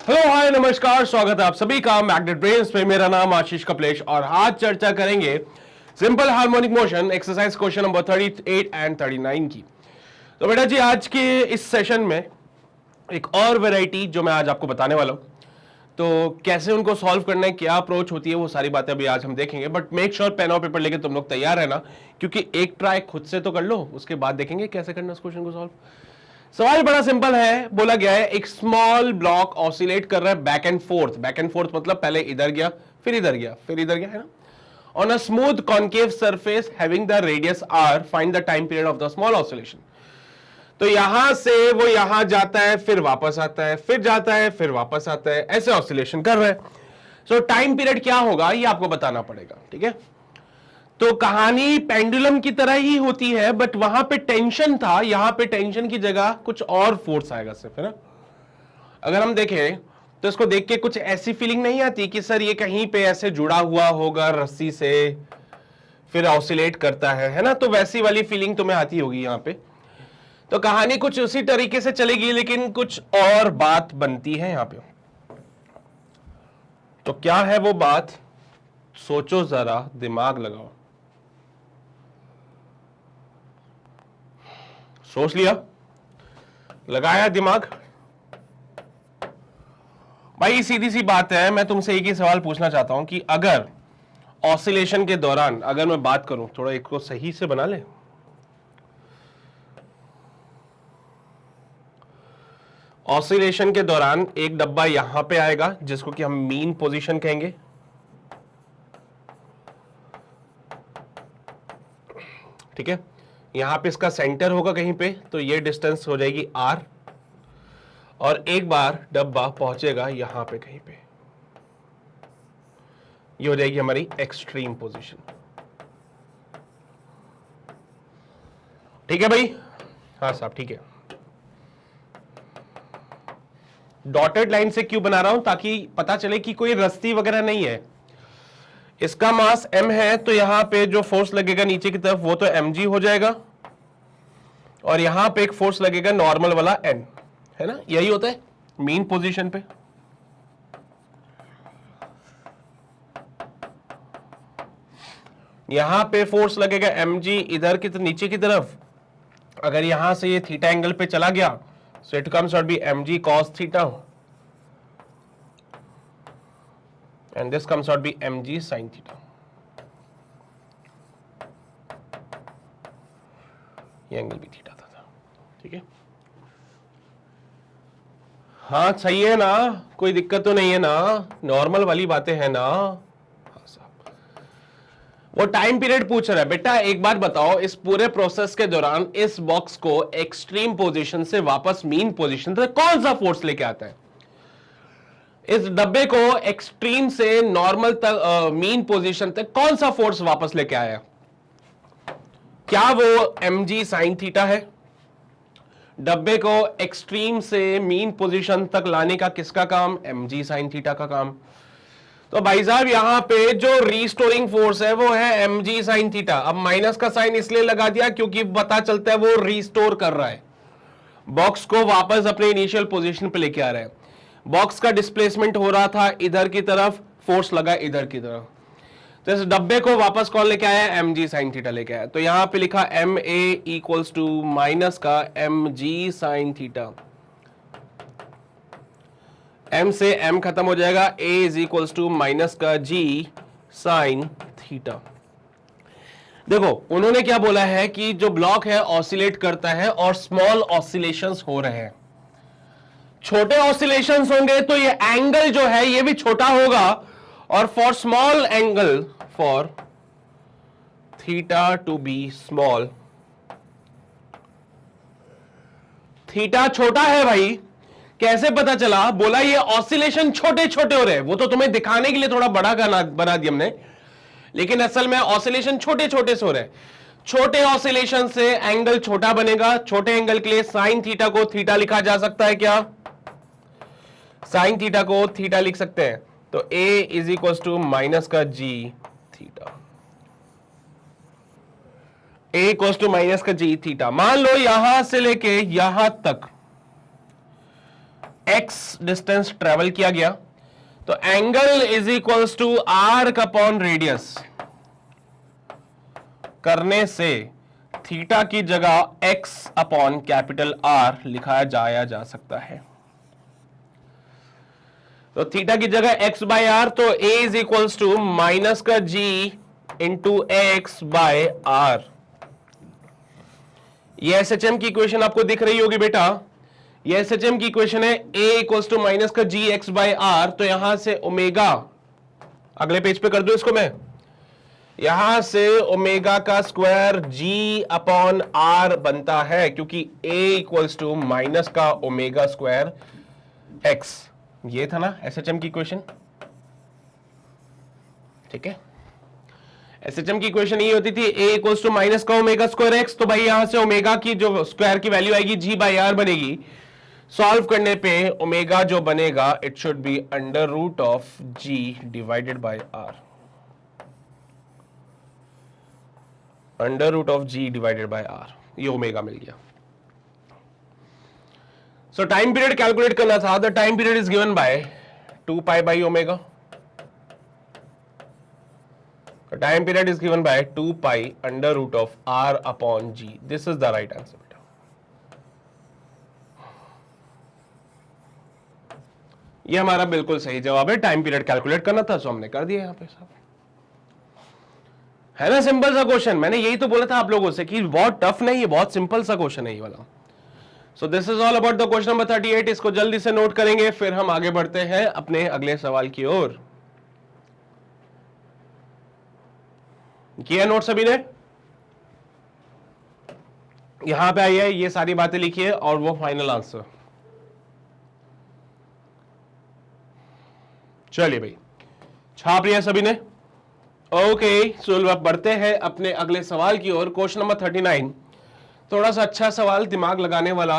Hello hi नमस्कार, स्वागत है आप सभी का मैग्नेट ब्रेन्स पे। मेरा नाम आशीष कपलेश और आज चर्चा करेंगे simple harmonic motion exercise question number 38 and 39 की। तो बेटा जी, आज के इस सेशन में एक और वैरायटी जो मैं आज आपको बताने वाला हूं, तो कैसे उनको सॉल्व करना है, क्या अप्रोच होती है, वो सारी बातें अभी आज हम देखेंगे। बट मेक श्योर पेन और पेपर लेके तुम लोग तैयार है ना, क्योंकि एक ट्राई खुद से तो कर लो, उसके बाद देखेंगे कैसे करना इस क्वेश्चन को सॉल्व। सवाल बड़ा सिंपल है, बोला गया है एक स्मॉल ब्लॉक ऑसिलेट कर रहा है back and fourth. Back and fourth मतलब पहले इधर गया, फिर इधर गया, फिर इधर गया, है ना। On a smooth concave surface having the radius R, find the time period of the small oscillation. तो यहां से वो यहां जाता है, फिर वापस आता है, फिर जाता है, फिर वापस आता है, ऐसे ऑसिलेशन कर रहा है। सो टाइम पीरियड क्या होगा ये आपको बताना पड़ेगा, ठीक है। तो कहानी पेंडुलम की तरह ही होती है, बट वहां पे टेंशन था, यहां पे टेंशन की जगह कुछ और फोर्स आएगा सिर्फ, है ना। अगर हम देखें तो इसको देख के कुछ ऐसी फीलिंग नहीं आती कि सर ये कहीं पे ऐसे जुड़ा हुआ होगा रस्सी से, फिर ऑसिलेट करता है ना। तो वैसी वाली फीलिंग तुम्हें आती होगी यहां पे। तो कहानी कुछ उसी तरीके से चलेगी, लेकिन कुछ और बात बनती है यहां पे। तो क्या है वो बात, सोचो जरा, दिमाग लगाओ। सोच लिया, लगाया दिमाग। भाई सीधी सी बात है, मैं तुमसे एक ही सवाल पूछना चाहता हूं कि अगर ऑसिलेशन के दौरान, अगर मैं बात करूं, थोड़ा एक को सही से बना ले। ऑसिलेशन के दौरान एक डब्बा यहां पे आएगा जिसको कि हम मीन पोजीशन कहेंगे, ठीक है। यहां पे इसका सेंटर होगा कहीं पे, तो ये डिस्टेंस हो जाएगी r, और एक बार डब्बा पहुंचेगा यहां पे कहीं पे, ये हो जाएगी हमारी एक्सट्रीम पोजीशन। ठीक है भाई, हाँ साहब ठीक है। डॉटेड लाइन से क्यों बना रहा हूं, ताकि पता चले कि कोई रस्सी वगैरह नहीं है। इसका मास m है, तो यहां पे जो फोर्स लगेगा नीचे की तरफ वो तो mg हो जाएगा, और यहां पे एक फोर्स लगेगा नॉर्मल वाला n, है ना। यही होता है मीन पोजीशन पे। यहां पे फोर्स लगेगा mg इधर की नीचे की तरफ। अगर यहां से ये थीटा एंगल पे चला गया, so it comes out be mg cos theta, and this comes out be mg sin theta। ये एंगल भी थीटा था, ठीक है। हाँ सही है ना, कोई दिक्कत तो नहीं है ना, नॉर्मल वाली बातें हैं ना। हाँ साहब, वो टाइम पीरियड पूछ रहा है। बेटा एक बात बताओ, इस पूरे प्रोसेस के दौरान इस बॉक्स को एक्सट्रीम पोजीशन से वापस मीन पोजीशन तक कौन सा फोर्स लेके आता है? इस डब्बे को एक्सट्रीम से नॉर्मल तक, मीन पोजीशन तक कौन सा फोर्स वापस लेके आया? क्या वो mg sin थीटा है? डब्बे को एक्सट्रीम से मीन पोजीशन तक लाने का किसका काम? mg sin थीटा का काम। तो भाई साहब यहां पे जो रीस्टोरिंग फोर्स है वो है mg sin थीटा। अब माइनस का साइन इसलिए लगा दिया क्योंकि पता चलता है वो रीस्टोर कर रहा है, बॉक्स को वापस अपने इनिशियल पोजीशन पे लेके आ रहा है। बॉक्स का डिस्प्लेसमेंट हो रहा था इधर की तरफ, फोर्स लगा इधर की तरफ, तो इस डब्बे को वापस कौन लेके आया? mg sin थीटा लेके आया। तो यहां पे लिखा ma इक्वल्स टू माइनस का mg sin थीटा। m से m खत्म हो जाएगा, a is equals to minus का g sin थीटा। देखो उन्होंने क्या बोला है कि जो ब्लॉक है ऑसिलेट करता है और स्मॉल ऑसिलेशंस हो रहे हैं। छोटे ऑसिलेशंस होंगे तो ये एंगल जो है ये भी छोटा होगा, और for small angle, for theta to be small, theta छोटा है भाई। कैसे पता चला? बोला ये ऑसिलेशन छोटे छोटे हो रहे हैं। वो तो तुम्हें दिखाने के लिए थोड़ा बड़ा बना दिया हमने, लेकिन असल में ऑसिलेशन छोटे छोटे से हो रहे हैं। छोटे ऑसिलेशन से एंगल छोटा बनेगा। छोटे एंगल के लिए साइन थीटा को थीटा लिखा जा सकता है क्या? साइन थीटा को थीटा लिख सकते हैं। तो a is equal to minus का g theta, a equal to minus का g थीटा। मान लो यहां से लेके यहां तक एक्स डिस्टेंस ट्रेवल किया गया, तो angle is equals to arc upon radius करने से थीटा की जगह एक्स अपॉन कैपिटल आर लिखा जाया जा सकता है। तो थीटा की जगह एक्स बाय आर, तो ए इज इक्वल्स टू माइनस का जी इंटू एक्स बाय आर। ये एसएचएम की इक्वेशन आपको दिख रही होगी बेटा, ये एसएचएम की इक्वेशन है ए इक्वल्स टू माइनस का जी एक्स बाय आर। तो यहां से ओमेगा, अगले पेज पे कर दो इसको मैं, यहां से ओमेगा का स्क्वायर जी अपॉन आर बनता है, क्योंकि ए इक्वल्स टू माइनस का ओमेगा स्क्वायर एक्स। ये था ना एसएचएम की इक्वेशन, ठीक है। एसएचएम की इक्वेशन ये होती थी ए इक्वल्स टू माइनस का ओमेगा स्क्वायर एक्स। तो भाई यहां से ओमेगा की जो स्क्वायर की वैल्यू आएगी जी बाई आर बनेगी। सॉल्व करने पे ओमेगा जो बनेगा it should be under root of G divided by R, under root of G divided by R, ये ओमेगा मिल गया। सो टाइम पीरियड कैलकुलेट करना था, the time period is given by 2 pi by omega. Time period is given by 2 pi under root of R upon G. This is the right answer बेटा। ये हमारा बिल्कुल सही जवाब है, टाइम पीरियड कैलकुलेट करना था, सो हमने कर दिया यहां पे सब। है ना सिंपल सा क्वेश्चन, मैंने यही तो बोला था आप लोगों से कि बहुत टफ नहीं है, बहुत सिंपल सा क्वेश्चन है ये वाला। सो this is all about the question number 38। इसको जल्दी से नोट करेंगे, फिर हम आगे बढ़ते हैं अपने अगले सवाल की ओर। किया नोट सभी ने? यहां पे आइए, ये सारी बातें लिखिए और वो फाइनल आंसर। चलिए भाई, छाप लिया सभी ने? ओके, सो अब बढ़ते हैं अपने अगले सवाल की ओर। क्वेश्चन नंबर 39 थोड़ा सा अच्छा सवाल, दिमाग लगाने वाला।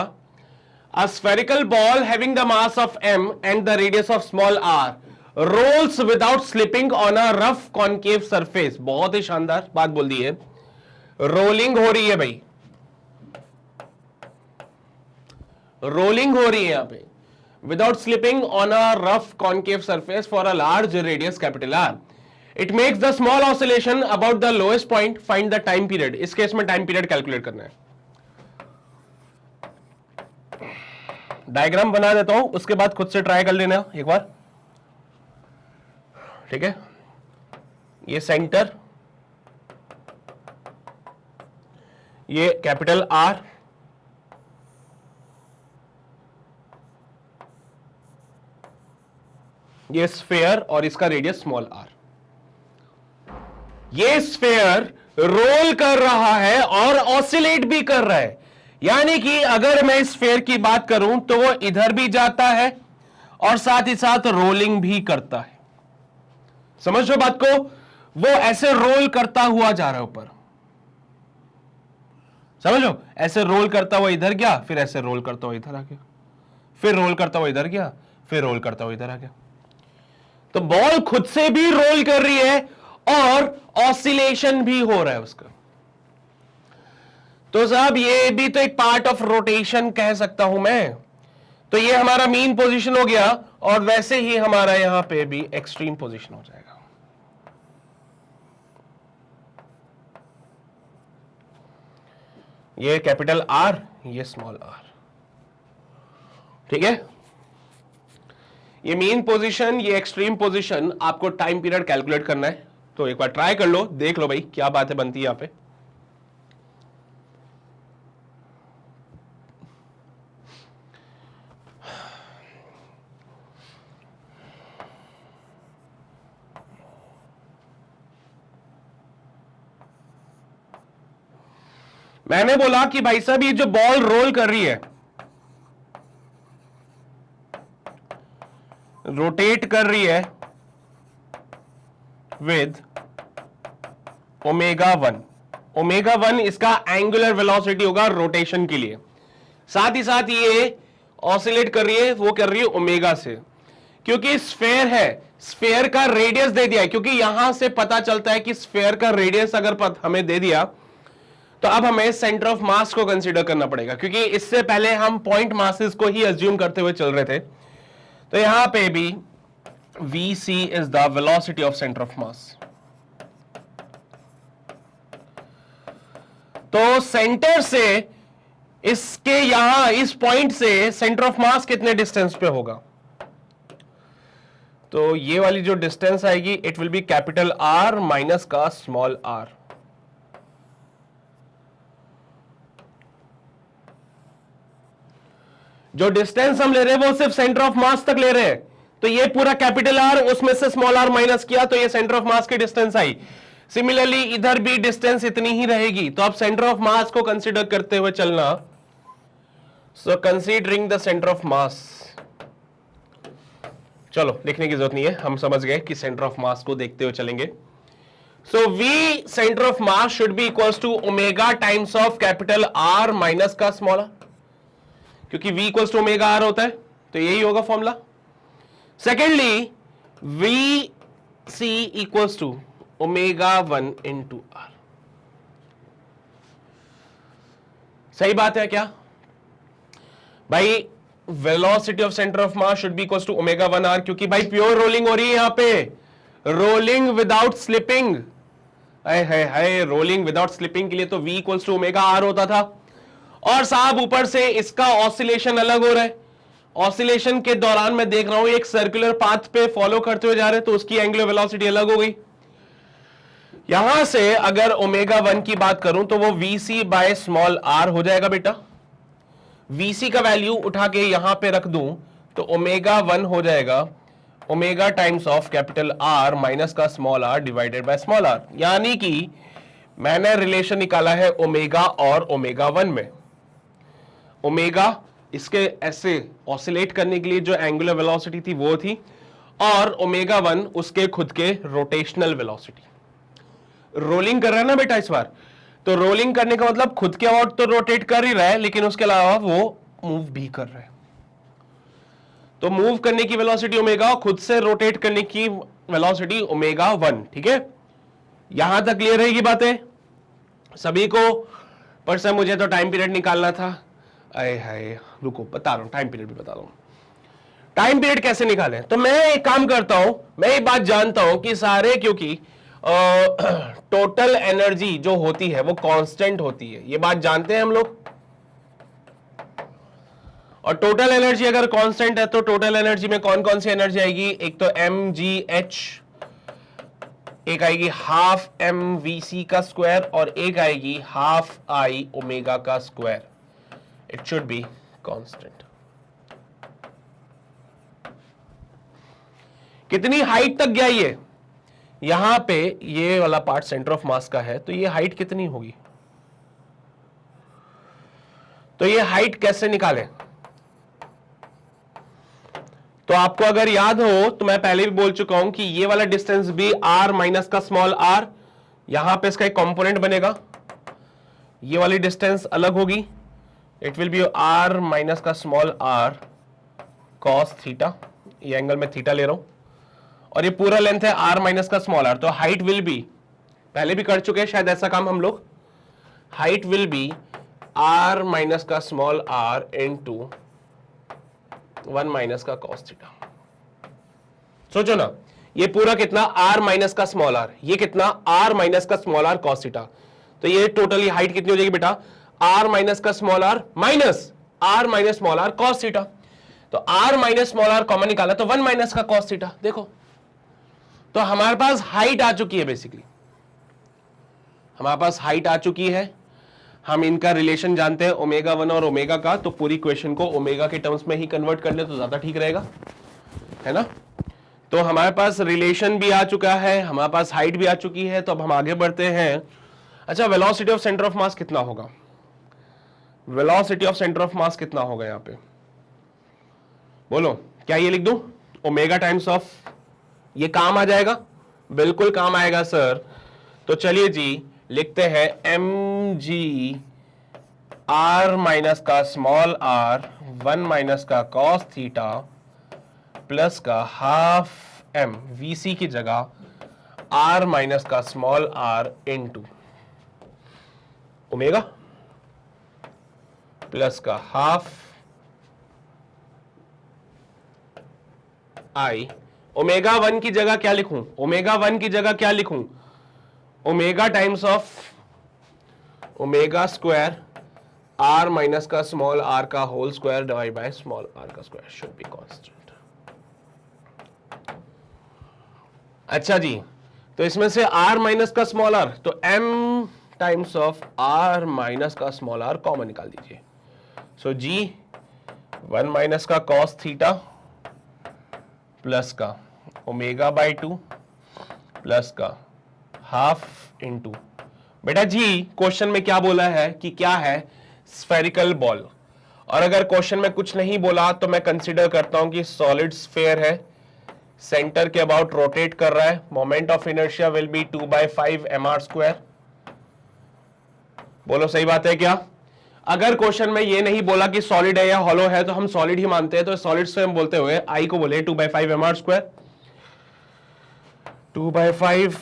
A spherical ball having the mass of m and the radius of small r rolls without slipping on a rough concave surface. बहुत ही शानदार बात बोल दी है, रोलिंग हो रही है भाई, रोलिंग हो रही है यहां पे, without slipping on a rough concave surface for a large radius capital R. It makes the small oscillation about the lowest point, find the time period. इस केस में टाइम पीरियड कैलकुलेट करना है। Diagram बना देता हूं, उसके बाद खुद से ट्राई कर लेना एक बार, ठीक है। ये सेंटर, ये कैपिटल आर, ये स्फेयर और इसका रेडियस स्मॉल आर। ये स्फेयर रोल कर रहा है और ऑसिलेट भी कर रहा है, यानी कि अगर मैं इस स्फेयर की बात करूं तो वो इधर भी जाता है और साथ ही साथ रोलिंग भी करता है। समझो बात को, वो ऐसे रोल करता हुआ जा रहा है ऊपर, समझो, ऐसे रोल करता हुआ इधर गया, फिर ऐसे रोल करता हुआ इधर आ गया, फिर रोल करता हुआ इधर गया, फिर रोल करता हुआ इधर आ गया। तो बॉल खुद से भी रोल कर रही है और ऑसिलेशन भी हो रहा है उसका। तो साहब ये भी तो एक पार्ट ऑफ रोटेशन कह सकता हूं मैं। तो ये हमारा मीन पोजीशन हो गया, और वैसे ही हमारा यहां पे भी एक्सट्रीम पोजीशन हो जाएगा। ये कैपिटल आर, ये स्मॉल आर, ठीक है। ये मीन पोजीशन, ये एक्सट्रीम पोजीशन, आपको टाइम पीरियड कैलकुलेट करना है। तो एक बार ट्राई कर लो, देख लो भाई क्या बातें बनती है यहां पे। मैंने बोला कि भाई साहब ये जो बॉल रोल कर रही है, रोटेट कर रही है विद ओमेगा 1। ओमेगा 1 इसका एंगुलर वेलोसिटी होगा रोटेशन के लिए। साथ ही साथ ये ऑसिलेट कर रही है, वो कर रही है ओमेगा से, क्योंकि स्फेयर है, स्फेयर का रेडियस दे दिया है। क्योंकि यहां से पता चलता है कि स्फेयर का रेडियस अगर हमें दे दिया तो अब हमें सेंटर ऑफ मास को कंसीडर करना पड़ेगा, क्योंकि इससे पहले हम पॉइंट मासेस को ही अज्यूम करते हुए चल रहे थे। तो यहां पे भी Vc is the velocity of centre of मास। तो सेंटर से इसके यहां इस पॉइंट से सेंटर ऑफ मास कितने डिस्टेंस पे होगा? तो ये वाली जो डिस्टेंस आएगी it will B capital R minus का स्मॉल आर। जो डिस्टेंस हम ले रहे हैं वो सिर्फ सेंटर ऑफ मास तक ले रहे हैं, तो ये पूरा कैपिटल आर उसमें से स्मॉल आर माइनस किया तो ये सेंटर ऑफ मास की डिस्टेंस आई। सिमिलरली इधर भी डिस्टेंस इतनी ही रहेगी, तो अब सेंटर ऑफ मास को कंसीडर करते हुए चलना। So considering the centre of mass, चलो लिखने की जरूरत नहीं है, हम समझ गए कि सेंटर ऑफ मास को देखते हुए चलेंगे। So V centre of mass should be equals to omega times of capital R minus का स्मॉल आर, क्योंकि v equals to omega R होता है, तो यही होगा formula. Secondly V C equals to omega 1 into R. सही बात है क्या भाई? Velocity of centre of mass should be equals to omega 1 R, क्योंकि भाई प्योर रोलिंग हो रही है यहां पे, रोलिंग विदाउट स्लिपिंग। है रोलिंग विदाउट स्लिपिंग के लिए तो v equals to omega R होता था, और साहब ऊपर से इसका ऑसिलेशन अलग हो रहा है। ऑसिलेशन के दौरान मैं देख रहा हूं एक सर्कुलर पाथ पे फॉलो करते हुए जा रहे हैं, तो उसकी एंगुलर वेलोसिटी अलग हो गई। यहां से अगर ओमेगा 1 की बात करूं तो वो Vc बाय स्मॉल आर हो जाएगा बेटा। Vc का वैल्यू उठा के यहां पे रख दूं तो ओमेगा 1 हो जाएगा omega times of capital R minus का small r divided by small r. यानी कि मैंने रिलेशन निकाला है ओमेगा और ओमेगा 1 में। ओमेगा इसके ऐसे ऑसिलेट करने के लिए जो एंगुलर वेलोसिटी थी वो थी, और ओमेगा 1 उसके खुद के रोटेशनल वेलोसिटी। रोलिंग कर रहा है ना बेटा इस बार, तो रोलिंग करने का मतलब खुद के और तो रोटेट कर ही रहा है, लेकिन उसके अलावा वो मूव भी कर रहा है। तो मूव करने की वेलोसिटी ओमेगा, खुद से रोटेट करने की वेलोसिटी ओमेगा 1। ठीक है, यहां तक क्लियर रहेगी बातें सभी को? पर सर मुझे तो टाइम पीरियड निकालना था। अरे हाय रुको, बता रहा हूं, टाइम पीरियड भी बता रहा हूं। टाइम पीरियड कैसे निकालें? तो मैं एक काम करता हूं, मैं ये बात जानता हूं कि सारे, क्योंकि टोटल एनर्जी जो होती है वो कांस्टेंट होती है, ये बात जानते हैं हम लोग। और टोटल एनर्जी अगर कांस्टेंट है तो टोटल एनर्जी में कौन कौन सी एनर्जी आएगी? एक तो mgh, एक आएगी हाफ mvc का स्क्वायर, और एक आएगी हाफ i ओमेगा का square. It should be constant. कितनी हाइट तक गया ये? यहां पे ये वाला पार्ट सेंटर ऑफ मास का है, तो ये हाइट कितनी होगी? तो ये हाइट कैसे निकालें? तो आपको अगर याद हो तो मैं पहले भी बोल चुका हूं कि ये वाला डिस्टेंस भी r माइनस का स्मॉल r, यहां पे इसका एक कंपोनेंट बनेगा, ये वाली डिस्टेंस अलग होगी, it will B r minus का स्मॉल r cos थीटा, ये एंगल में थीटा ले रहा हूं, और ये पूरा लेंथ है r माइनस का स्मॉल r। तो हाइट विल बी, पहले भी कर चुके हैं शायद ऐसा काम हम लोग, height will be r minus का स्मॉल r इनटू 1 माइनस का cos थीटा। सोचो ना, ये पूरा कितना r माइनस का स्मॉल r, ये कितना r माइनस का स्मॉल r cos थीटा। तो ये टोटली हाइट कितनी हो जाएगी बेटा? r माइनस का small r minus r minus small r cos theta. तो r minus small r common निकाला तो 1 माइनस का cos थीटा। देखो तो हमारे पास हाइट आ चुकी है, बेसिकली हमारे पास हाइट आ चुकी है। हम इनका रिलेशन जानते हैं ओमेगा 1 और ओमेगा का, तो पूरी क्वेश्चन को ओमेगा के टर्म्स में ही कन्वर्ट कर ले तो ज्यादा ठीक रहेगा, है ना? तो हमारे पास रिलेशन भी आ चुका है, हमारे पास हाइट भी आ चुकी है, तो अब हम आगे बढ़ते हैं। अच्छा, वेलोसिटी ऑफ सेंटर ऑफ मास कितना होगा? वेलोसिटी ऑफ सेंटर ऑफ मास कितना होगा यहां पे? बोलो, क्या ये लिख दूं? ओमेगा टाइम्स ऑफ, ये काम आ जाएगा? बिल्कुल काम आएगा सर। तो चलिए जी लिखते हैं mg r माइनस का स्मॉल r 1 माइनस का cos थीटा प्लस का हाफ m vc की जगह r माइनस का small r into omega plus का हाफ आई, ओमेगा 1 की जगह क्या लिखूं, ओमेगा 1 की जगह क्या लिखूं, omega times of omega square R minus का स्मॉल आर का whole square divide by small R का स्क्वायर शुड बी कांस्टेंट। अच्छा जी, तो इसमें से r माइनस का स्मॉल r, तो m times of r minus का स्मॉल r कॉमन निकाल दीजिए। सो g 1 माइनस का cos थीटा प्लस का ओमेगा बाई 2 प्लस का हाफ इंटू, बेटा जी क्वेश्चन में क्या बोला है कि क्या है, स्फेरिकल बॉल, और अगर क्वेश्चन में कुछ नहीं बोला तो मैं कंसीडर करता हूं कि सॉलिड स्फेयर है, सेंटर के अबाउट रोटेट कर रहा है, moment of inertia will be 2/5 mr square. बोलो सही बात है क्या? अगर क्वेश्चन में ये नहीं बोला कि सॉलिड है या हॉलो है तो हम सॉलिड ही मानते हैं, तो सॉलिड से हम बोलते हुए आई को बोले 2/5 mr square, 2/5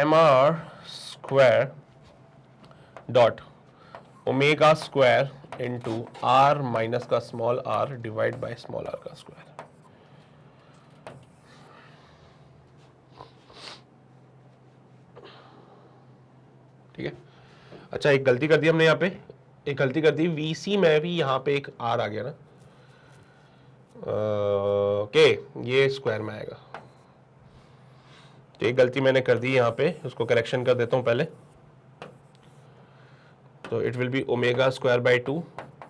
mr square dot omega square into r minus का small r divide by small r का स्क्वायर। ठीक है, अच्छा एक गलती कर दी हमने यहाँ पे, एक गलती कर दी, VC में भी यहाँ पे एक R आ गया ना, ओके ये स्क्वायर में आएगा, तो एक गलती मैंने कर दी यहाँ पे, उसको करेक्शन कर देता हूँ पहले। तो it will be omega square by 2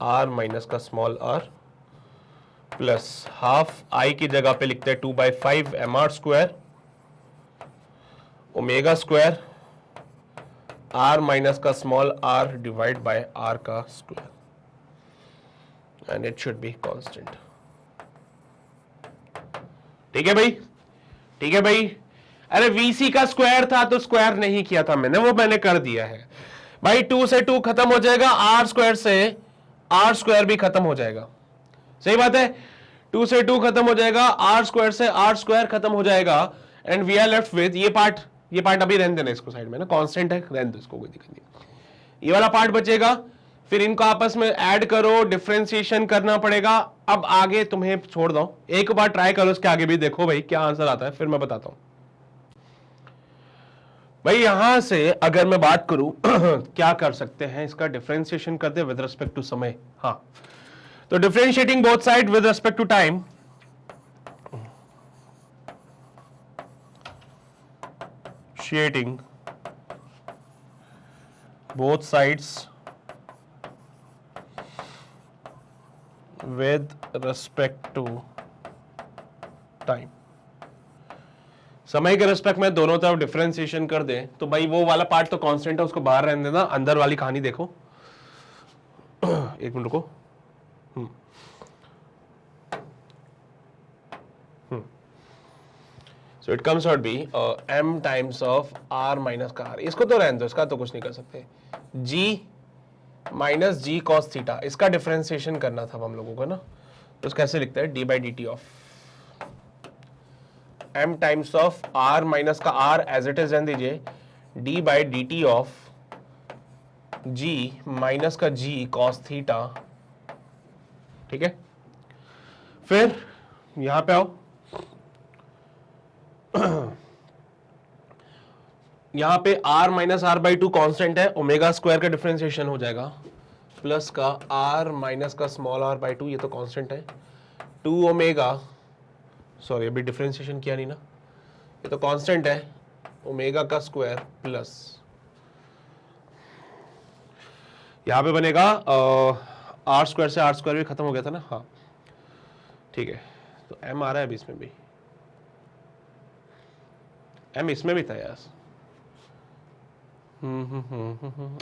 R minus का small r plus half I की जगह पे लिखते हैं 2/5 mr square omega square r minus का small r divide by r का square and it should be constant. ठीक है भाई, ठीक है भाई। अरे VC का स्क्वायर था तो स्क्वायर नहीं किया था मैंने, वो मैंने कर दिया है भाई। 2 से 2 खत्म हो जाएगा, r स्क्वायर से r स्क्वायर भी खत्म हो जाएगा, सही बात है। 2 से 2 खत्म हो जाएगा, r स्क्वायर से r स्क्वायर खत्म हो जाएगा, and we are left with ये पार्ट अभी रहने देना इसको साइड में ना, कांस्टेंट है रहने दो इसको, कोई दिक्कत नहीं। ये वाला पार्ट बचेगा, फिर इनको आपस में ऐड करो, डिफरेंशिएशन करना पड़ेगा। अब आगे तुम्हें छोड़ दो, एक बार ट्राई करो, इसके आगे भी देखो भाई क्या आंसर आता है, फिर मैं बताता हूं। भाई यहां से अगर मैं बात करूं क्या कर सकते हैं, इसका डिफरेंशिएशन कर दे विद रिस्पेक्ट टू समय। हाँ, तो differentiating both side with respect to time, both sides with respect to time, समय के रिस्पेक्ट में दोनों तरफ डिफरेंशिएशन कर दे तो भाई वो वाला पार्ट तो कांस्टेंट है, उसको बाहर रहने देना, अंदर वाली कहानी देखो। एक मिनट रुको, so it comes out be m times of r minus का r, इसको तो रहने दो, इसका तो कुछ नहीं कर सकते, g माइनस जी कॉस थीटा, इसका डिफरेंशिएशन करना था हम लोगों को ना, तो कैसे लिखते हैं, d by D T of m times of r minus का r एज इट इज रहने दीजिए, d by D T of g minus का g कॉस थीटा। ठीक है, फिर यहां पे आओ, यहां पे r minus r by 2 constant है, ओमेगा स्क्वायर का डिफरेंशिएशन हो जाएगा प्लस का r माइनस का स्मॉल r बाई 2, ये तो कांस्टेंट है, 2 ओमेगा, सॉरी अभी डिफरेंशिएशन किया नहीं ना, ये तो कांस्टेंट है, ओमेगा का स्क्वायर प्लस यहां पे बनेगा r स्क्वायर से r स्क्वायर भी खत्म हो गया था ना, हाँ ठीक है, तो m आ रहा है अभी इसमें भी, m इसमें भी था यार,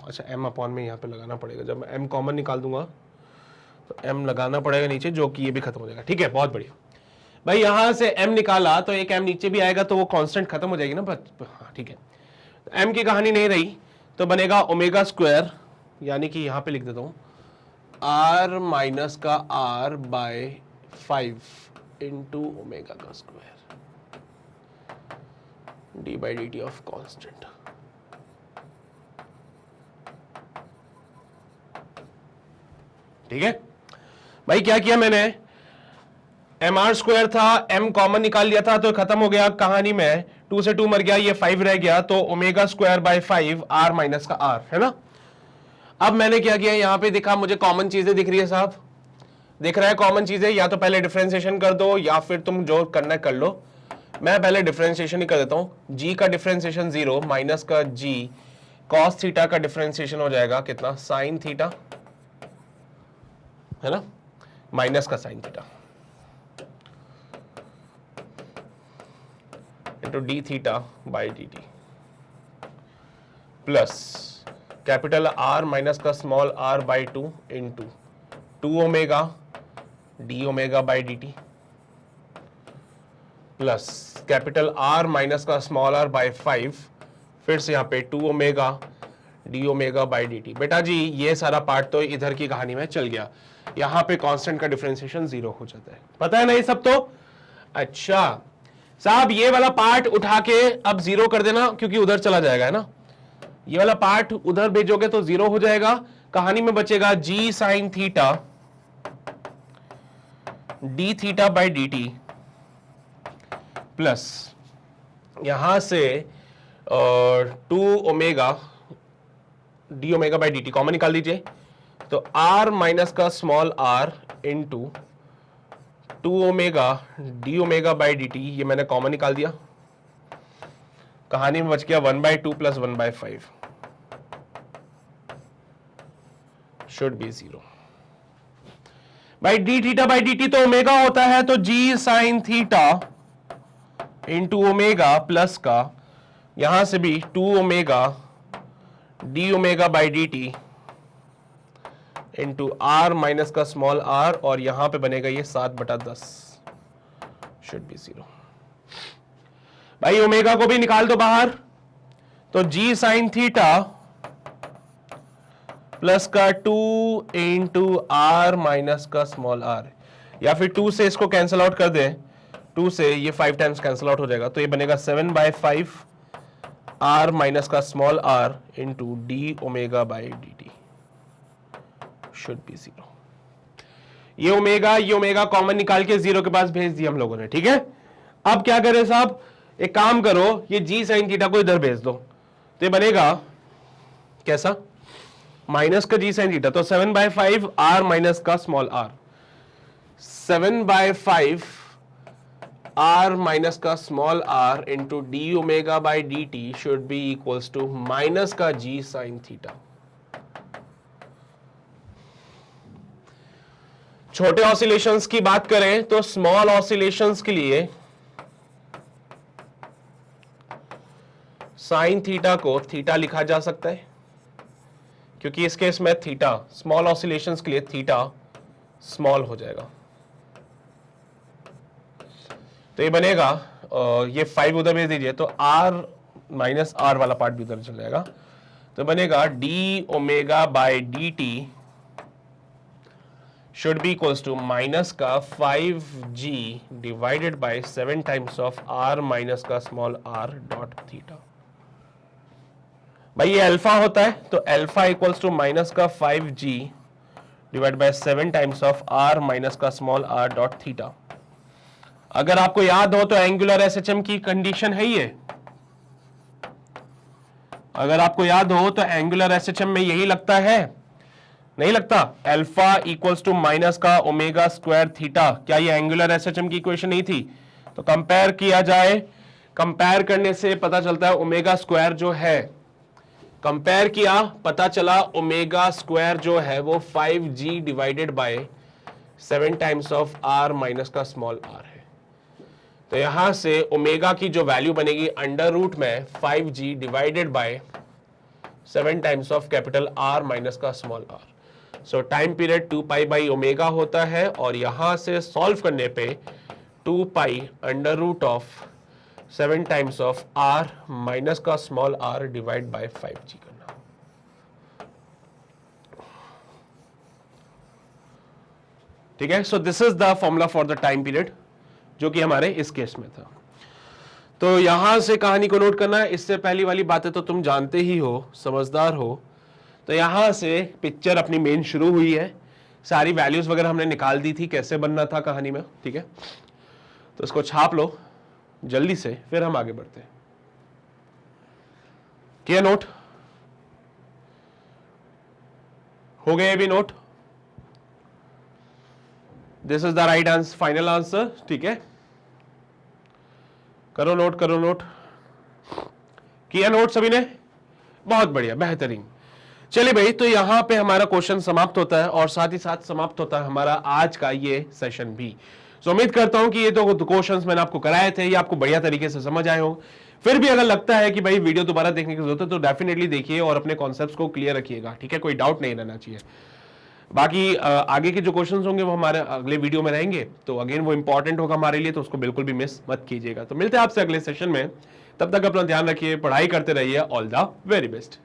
अच्छा m अपॉन में यहाँ पे लगाना पड़ेगा, जब मैं m कॉमन निकाल दूंगा तो m लगाना पड़ेगा नीचे, जो कि ये भी खत्म हो जाएगा। ठीक है, बहुत बढ़िया भाई, यहां से m निकाला तो एक m नीचे भी आएगा तो वो कांस्टेंट खत्म हो जाएगी ना, हाँ ठीक है, तो m की कहानी नहीं रही, तो बनेगा ओमेगा स्क्वायर, यानी कि यहां पे लिख देता हूं r माइनस का r बाय 5 इंटू ओमेगा का square D by D T of constant. ठीक है भाई, क्या किया मैंने, mr² था, m कॉमन निकाल लिया था तो खत्म हो गया कहानी में, 2 से 2 मर गया, ये 5 रह गया, तो ω²/5 r माइनस का r है ना। अब मैंने क्या किया, यहां पे देखा मुझे कॉमन चीजें दिख रही है साहब, दिख रहा है कॉमन चीजें, या तो पहले डिफरेंशिएशन कर दो या फिर तुम जो करना है कर लो। मैं पहले डिफरेंशिएशन ही कर देता हूं। g का डिफरेंशिएशन 0 माइनस का g cos थीटा का डिफरेंशिएशन हो जाएगा कितना, साइन थीटा है ना, माइनस का sine theta into d theta by D t plus capital R minus का small r by 2 into 2 omega d omega by D t plus capital R minus का small r by 5, फिर से यहाँ पे 2 omega d omega by D t. बेटा जी ये सारा पार्ट तो इधर की कहानी में चल गया, यहाँ पे कांस्टेंट का डिफरेंशिएशन 0 हो जाता है, पता है ना ये सब। तो अच्छा साहब ये वाला पार्ट उठा के अब 0 कर देना, क्योंकि उधर चला जाएगा है ना, ये वाला पार्ट उधर भेजोगे तो 0 हो जाएगा, कहानी में बचेगा g sine theta D theta by D t plus यहां से 2 omega d omega by D T common निकाल दीजिए, तो r माइनस का small r into 2 omega d omega by D T, ये मैंने कॉमन निकाल दिया, कहानी में बच गया 1/2 plus 1/5 should be 0 by D theta by D T, तो ओमेगा होता है तो g sine theta into omega plus का यहां से भी 2 omega d omega by D T into r minus का स्मॉल r, और यहां पे बनेगा ये 7/10 शुड बी 0। भाई ओमेगा को भी निकाल दो बाहर, तो g साइन थीटा प्लस का 2 इंटू r माइनस का स्मॉल r, या फिर 2 से इसको कैंसिल आउट कर दे, 2 से ये 5 टाइम्स कैंसिल आउट हो जाएगा, तो ये बनेगा 7/5 r माइनस का small r into D omega by D T should B 0। ये ओमेगा कॉमन निकाल के 0 के पास भेज दिया हम लोगों ने, ठीक है। अब क्या करें साहब, एक काम करो, ये g साइन थीटा को इधर भेज दो, तो ये बनेगा कैसा, माइनस का g साइन थीटा, तो 7/5 r माइनस का स्मॉल r, 7/5 r माइनस का small r into D omega by D T should be equals to minus का g साइन थीटा। छोटे ऑसिलेशंस की बात करें तो स्मॉल ऑसिलेशंस के लिए साइन थीटा को थीटा लिखा जा सकता है, क्योंकि इस केस में थीटा स्मॉल ऑसिलेशंस के लिए थीटा स्मॉल हो जाएगा, तो ये बनेगा ये 5 उधर भेज दीजिए, तो r माइनस r वाला पार्ट भी उधर चल जाएगा, तो बनेगा D omega by D T should be equals to minus का 5g divided by 7 times of r minus का स्मॉल r डॉट थीटा। भाई ये अल्फा होता है, तो अल्फा इक्वल्स टू माइनस का 5g divide by 7 times of r minus का small r dot theta. अगर आपको याद हो तो एंगुलर एसएचएम की कंडीशन है ये, अगर आपको याद हो तो एंगुलर एसएचएम में यही लगता है, नहीं लगता, अल्फा इक्वल्स टू माइनस का ओमेगा स्क्वायर थीटा। क्या ये एंगुलर एसएचएम की इक्वेशन नहीं थी? तो कंपेयर किया जाए, कंपेयर करने से पता चलता है ओमेगा स्क्वायर जो है, कंपेयर किया पता चला ओमेगा स्क्वायर जो है वो 5g divided by 7 times of r minus का स्मॉल r है। तो यहां से ओमेगा की जो वैल्यू बनेगी अंडर रूट में 5g divided by 7 times of capital R minus का small r। So time period 2 pi by omega होता है, और यहां से सॉल्व करने पे 2 pi under root of 7 times of r minus का small r divide by 5g करना। ठीक है, so this is the formula for the time period जो कि हमारे इस केस में था। तो यहां से कहानी को नोट करना है, इससे पहली वाली बातें तो तुम जानते ही हो, समझदार हो। तो यहां से पिक्चर अपनी मेन शुरू हुई है, सारी वैल्यूज वगैरह हमने निकाल दी थी, कैसे बनना था कहानी में, ठीक है। तो इसको छाप लो जल्दी से, फिर हम आगे बढ़ते हैं। किया नोट? हो गए भी note? This is the right answer, final answer, ठीक है। करो नोट, करो नोट। किया नोट सभी ने? बहुत बढ़िया, बेहतरीन। चलिए भाई, तो यहां पे हमारा क्वेश्चन समाप्त होता है और साथ ही साथ समाप्त होता है हमारा आज का ये सेशन भी। तो उम्मीद करता हूं कि ये तो क्वेश्चंस मैंने आपको कराए थे, ये आपको बढ़िया तरीके से समझ आए हो। फिर भी अगर लगता है कि भाई वीडियो दोबारा देखने की जरूरत है तो डेफिनेटली देखिए और अपने कॉन्सेप्ट्स को क्लियर रखिएगा, ठीक है, कोई डाउट नहीं रहना चाहिए। बाकी आगे के जो क्वेश्चंस होंगे वो हमारे अगले वीडियो में रहेंगे, तो अगेन वो इंपॉर्टेंट होगा हमारे लिए, तो उसको बिल्कुल भी मिस मत कीजिएगा। तो मिलते हैं आपसे अगले सेशन में, तब तक अपना ध्यान रखिए, पढ़ाई करते रहिए। All the very best.